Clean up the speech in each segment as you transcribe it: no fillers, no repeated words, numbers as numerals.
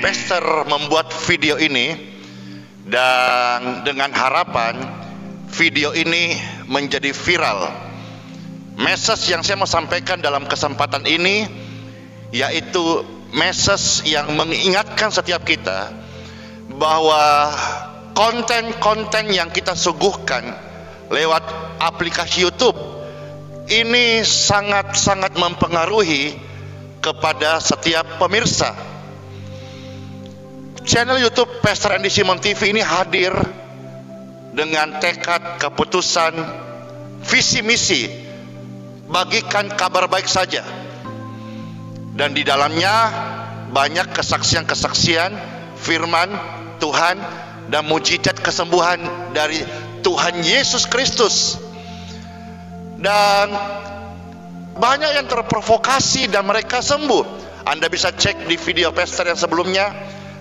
Pastor membuat video ini, dan dengan harapan video ini menjadi viral. Message yang saya mau sampaikan dalam kesempatan ini yaitu message yang mengingatkan setiap kita bahwa konten-konten yang kita suguhkan lewat aplikasi YouTube ini sangat-sangat mempengaruhi kepada setiap pemirsa. Channel YouTube Pastor Andy Simon TV ini hadir dengan tekad, keputusan, visi misi bagikan kabar baik saja, dan di dalamnya banyak kesaksian-kesaksian firman Tuhan dan mujizat kesembuhan dari Tuhan Yesus Kristus. Dan banyak yang terprovokasi dan mereka sembuh. Anda bisa cek di video pastor yang sebelumnya,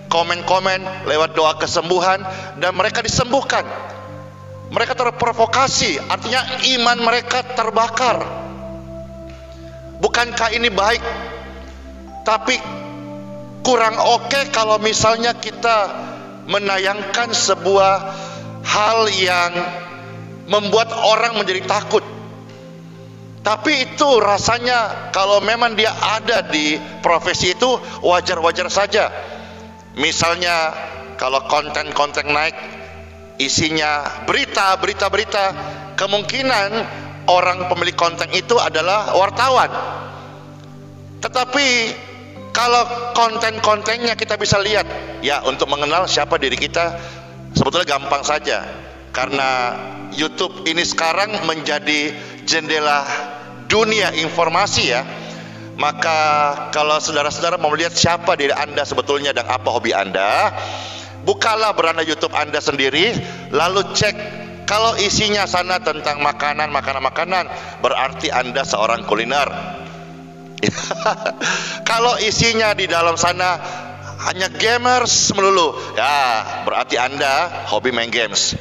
komen-komen lewat doa kesembuhan, dan mereka disembuhkan. Mereka terprovokasi, artinya iman mereka terbakar. Bukankah ini baik? Tapi kurang oke kalau misalnya kita menayangkan sebuah hal yang membuat orang menjadi takut. Tapi itu rasanya kalau memang dia ada di profesi itu wajar-wajar saja. Misalnya kalau konten-konten naik isinya berita, kemungkinan orang pemilik konten itu adalah wartawan. Tetapi kalau konten-kontennya kita bisa lihat, ya untuk mengenal siapa diri kita sebetulnya gampang saja. Karena YouTube ini sekarang menjadi jendela dunia informasi ya. Maka kalau saudara-saudara mau melihat siapa diri Anda sebetulnya dan apa hobi Anda, bukalah beranda YouTube Anda sendiri, lalu cek. Kalau isinya sana tentang makanan, berarti Anda seorang kuliner. Kalau isinya di dalam sana hanya gamers melulu, ya berarti Anda hobi main games.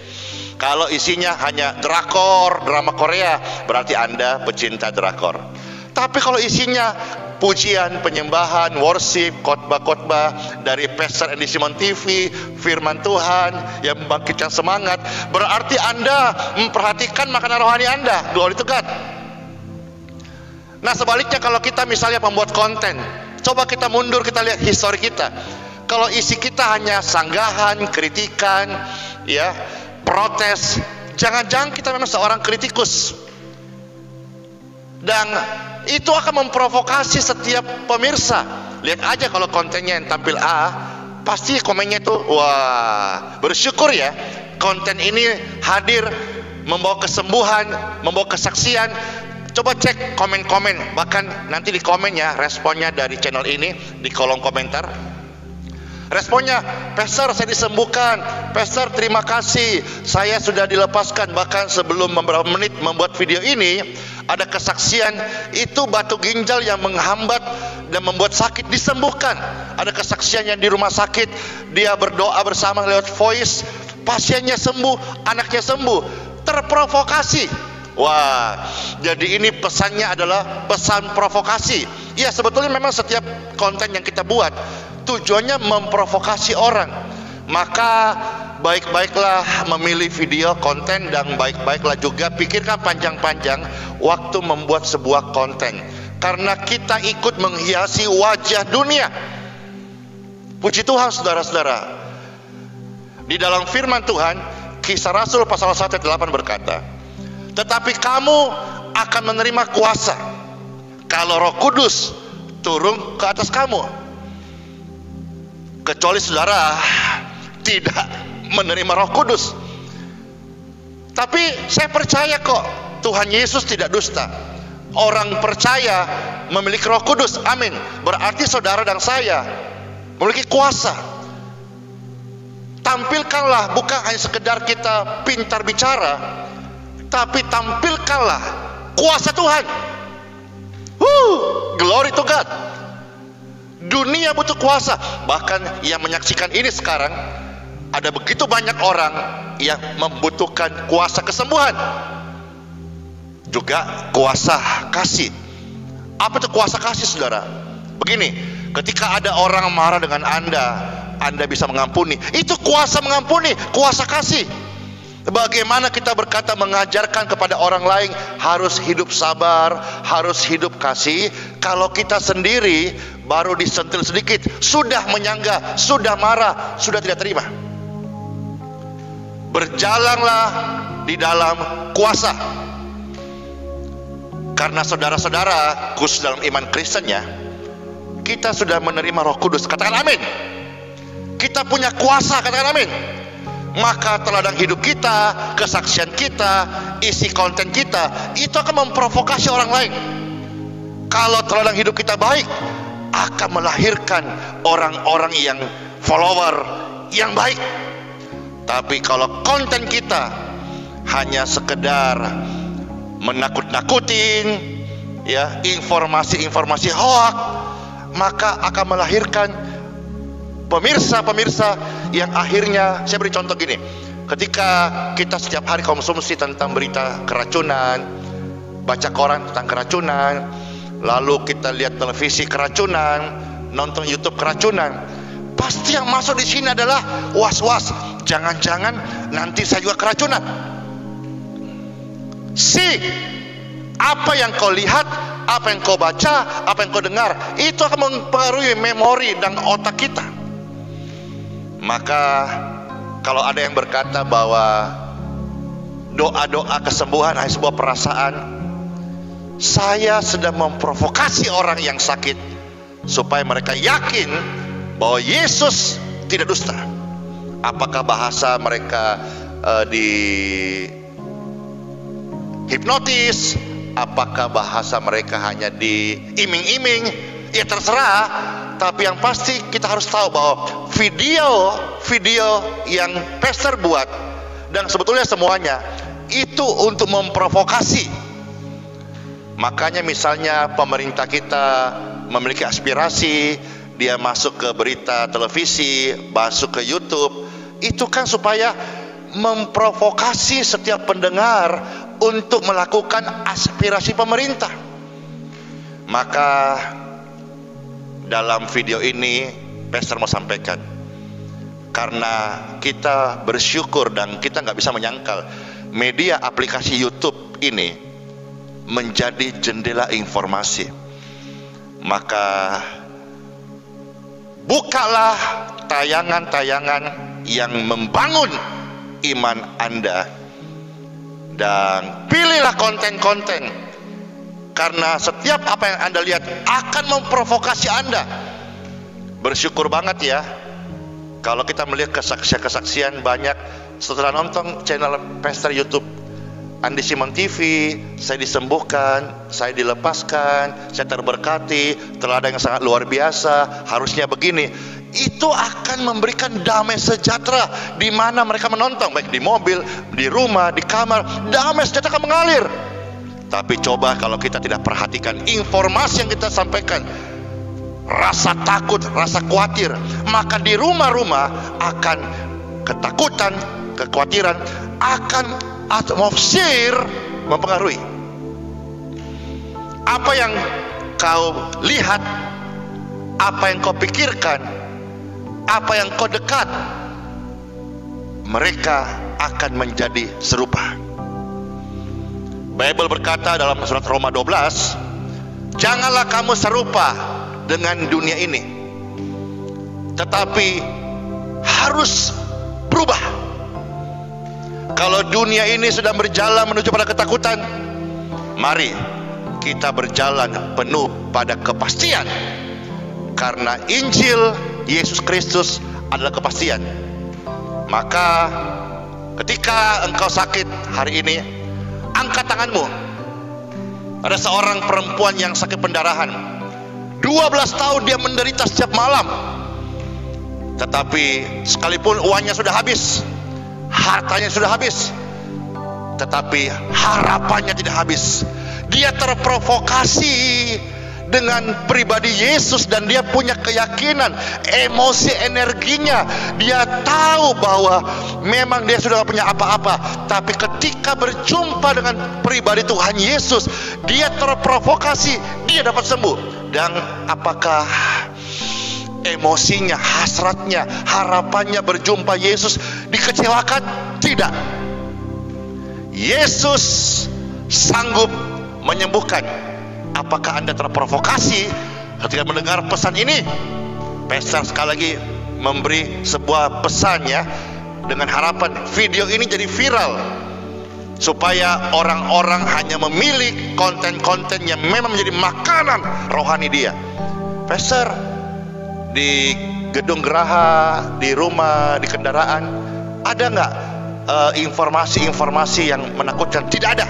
Kalau isinya hanya drakor, drama Korea, berarti Anda pecinta drakor. Tapi kalau isinya pujian, penyembahan, worship, khotbah-khotbah dari Pastor Andy Simon TV, firman Tuhan yang membangkitkan semangat, berarti Anda memperhatikan makanan rohani Anda. Glory to God. Nah sebaliknya kalau kita misalnya membuat konten, coba kita mundur, kita lihat histori kita. Kalau isi kita hanya sanggahan, kritikan, ya, protes, jangan-jangan kita memang seorang kritikus. Dan itu akan memprovokasi setiap pemirsa. Lihat aja kalau kontennya yang tampil A, pasti komennya tuh, wah, bersyukur ya konten ini hadir membawa kesembuhan, membawa kesaksian. Coba cek komen-komen, bahkan nanti di komennya, responnya dari channel ini di kolom komentar. Responnya, Pastor saya disembuhkan, Pastor terima kasih, saya sudah dilepaskan. Bahkan sebelum beberapa menit membuat video ini, ada kesaksian itu batu ginjal yang menghambat dan membuat sakit disembuhkan. Ada kesaksian yang di rumah sakit, dia berdoa bersama lewat voice, pasiennya sembuh, anaknya sembuh. Terprovokasi. Wah, jadi ini pesannya adalah pesan provokasi. Ya sebetulnya memang setiap konten yang kita buat tujuannya memprovokasi orang. Maka baik-baiklah memilih video konten, dan baik-baiklah juga pikirkan panjang-panjang waktu membuat sebuah konten. Karena kita ikut menghiasi wajah dunia. Puji Tuhan saudara-saudara. Di dalam firman Tuhan, Kisah Rasul pasal 1 ayat 8 berkata, tetapi kamu akan menerima kuasa kalau Roh Kudus turun ke atas kamu. Kecuali saudara tidak menerima Roh Kudus. Tapi saya percaya kok Tuhan Yesus tidak dusta. Orang percaya memiliki Roh Kudus, amin. Berarti saudara dan saya memiliki kuasa. Tampilkanlah, bukan hanya sekedar kita pintar bicara, tapi tampilkanlah kuasa Tuhan. Glory to God. Dunia butuh kuasa. Bahkan yang menyaksikan ini sekarang, ada begitu banyak orang yang membutuhkan kuasa kesembuhan, juga kuasa kasih. Apa itu kuasa kasih saudara? Begini, ketika ada orang marah dengan Anda bisa mengampuni. Itu kuasa mengampuni, kuasa kasih. Bagaimana kita berkata mengajarkan kepada orang lain harus hidup sabar, harus hidup kasih, kalau kita sendiri baru disentil sedikit sudah menyangga, sudah marah, sudah tidak terima. Berjalanlah di dalam kuasa. Karena saudara-saudara, khusus dalam iman Kristennya, kita sudah menerima Roh Kudus. Katakan amin. Kita punya kuasa, katakan amin. Maka teladan hidup kita, kesaksian kita, isi konten kita, itu akan memprovokasi orang lain. Kalau teladan hidup kita baik, akan melahirkan orang-orang yang follower yang baik. Tapi kalau konten kita hanya sekedar menakut-nakutin, ya, informasi-informasi hoak, maka akan melahirkan pemirsa-pemirsa yang akhirnya, saya beri contoh gini, ketika kita setiap hari konsumsi tentang berita keracunan, baca koran tentang keracunan, lalu kita lihat televisi keracunan, nonton YouTube keracunan, pasti yang masuk di sini adalah was-was, jangan-jangan nanti saya juga keracunan. Apa yang kau lihat, apa yang kau baca, apa yang kau dengar, itu akan mempengaruhi memori dan otak kita. Maka kalau ada yang berkata bahwa doa-doa kesembuhan hanya sebuah perasaan, saya sedang memprovokasi orang yang sakit supaya mereka yakin bahwa Yesus tidak dusta. Apakah bahasa mereka di hipnotis, apakah bahasa mereka hanya diiming-iming, ya terserah. Tapi yang pasti kita harus tahu bahwa video yang pastor buat, dan sebetulnya semuanya itu untuk memprovokasi. Makanya misalnya pemerintah kita memiliki aspirasi, dia masuk ke berita televisi, masuk ke YouTube, itu kan supaya memprovokasi setiap pendengar untuk melakukan aspirasi pemerintah. Maka dalam video ini pastor mau sampaikan, karena kita bersyukur dan kita nggak bisa menyangkal media aplikasi YouTube ini menjadi jendela informasi, maka bukalah tayangan-tayangan yang membangun iman Anda, dan pilihlah konten-konten, karena setiap apa yang Anda lihat akan memprovokasi Anda. Bersyukur banget ya kalau kita melihat kesaksian-kesaksian banyak. Setelah nonton channel pastor YouTube Andi Simon TV, saya disembuhkan, saya dilepaskan, saya terberkati, teladan yang sangat luar biasa, harusnya begini. Itu akan memberikan damai sejahtera di mana mereka menonton, baik di mobil, di rumah, di kamar, damai sejahtera akan mengalir. Tapi coba kalau kita tidak perhatikan informasi yang kita sampaikan, rasa takut, rasa khawatir, maka di rumah-rumah akan ketakutan, kekhawatiran, akan atmosfer mempengaruhi. Apa yang kau lihat, apa yang kau pikirkan, apa yang kau dekat, mereka akan menjadi serupa. Bible berkata dalam surat Roma 12, janganlah kamu serupa dengan dunia ini, tetapi harus berubah. Kalau dunia ini sedang berjalan menuju pada ketakutan, mari kita berjalan penuh pada kepastian, karena Injil Yesus Kristus adalah kepastian. Maka ketika engkau sakit hari ini, angkat tanganmu. Ada seorang perempuan yang sakit pendarahan, 12 tahun dia menderita setiap malam, tetapi sekalipun uangnya sudah habis, hartanya sudah habis, tetapi harapannya tidak habis. Dia terprovokasi dengan pribadi Yesus, dan dia punya keyakinan, emosi, energinya, dia tahu bahwa memang dia sudah gak punya apa-apa, tapi ketika berjumpa dengan pribadi Tuhan Yesus, dia terprovokasi, dia dapat sembuh. Dan apakah emosinya, hasratnya, harapannya berjumpa Yesus dikecewakan? Tidak. Yesus sanggup menyembuhkan. Apakah Anda terprovokasi ketika mendengar pesan ini? Pastor sekali lagi memberi sebuah pesan ya, dengan harapan video ini jadi viral, supaya orang-orang hanya memilih konten-konten yang memang menjadi makanan rohani dia. Pastor, di gedung geraha, di rumah, di kendaraan, ada nggak informasi-informasi yang menakutkan? Tidak ada.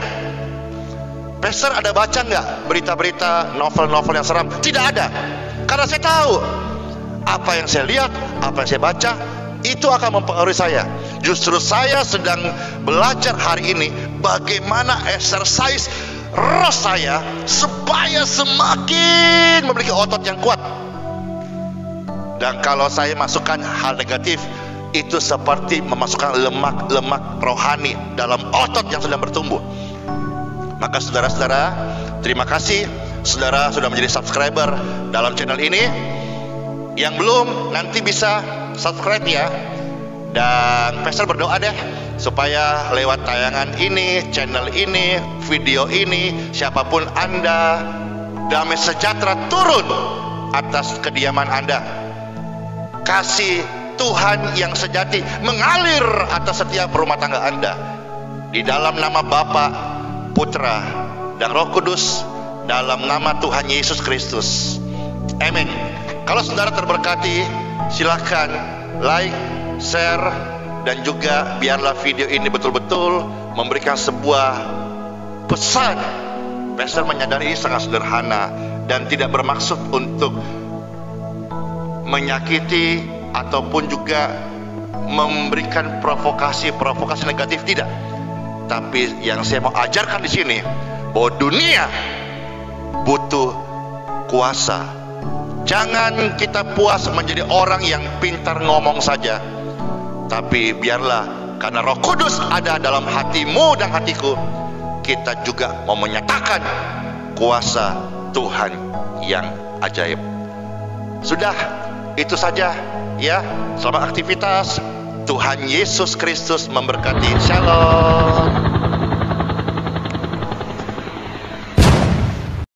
Pastor, ada baca nggak berita-berita, novel-novel yang seram? Tidak ada. Karena saya tahu apa yang saya lihat, apa yang saya baca, itu akan mempengaruhi saya. Justru saya sedang belajar hari ini bagaimana exercise roh saya supaya semakin memiliki otot yang kuat. Dan kalau saya masukkan hal negatif, itu seperti memasukkan lemak-lemak rohani dalam otot yang sedang bertumbuh. Maka saudara-saudara, terima kasih saudara sudah menjadi subscriber dalam channel ini. Yang belum, nanti bisa subscribe ya. Dan Pastor berdoa deh supaya lewat tayangan ini, channel ini, video ini, siapapun Anda, damai sejahtera turun atas kediaman Anda. Kasih Tuhan yang sejati mengalir atas setiap rumah tangga Anda. Di dalam nama Bapa, Putra, dan Roh Kudus, dalam nama Tuhan Yesus Kristus. Amin. Kalau saudara terberkati, silahkan like, share, dan juga biarlah video ini betul-betul memberikan sebuah pesan. Pastor menyadari sangat sederhana dan tidak bermaksud untuk menyakiti ataupun juga memberikan provokasi negatif, tidak. Tapi yang saya mau ajarkan di sini bahwa dunia butuh kuasa. Jangan kita puas menjadi orang yang pintar ngomong saja, tapi biarlah karena Roh Kudus ada dalam hatimu dan hatiku, kita juga mau menyatakan kuasa Tuhan yang ajaib. Sudah, itu saja ya. Selamat aktivitas. Tuhan Yesus Kristus memberkati. Shalom.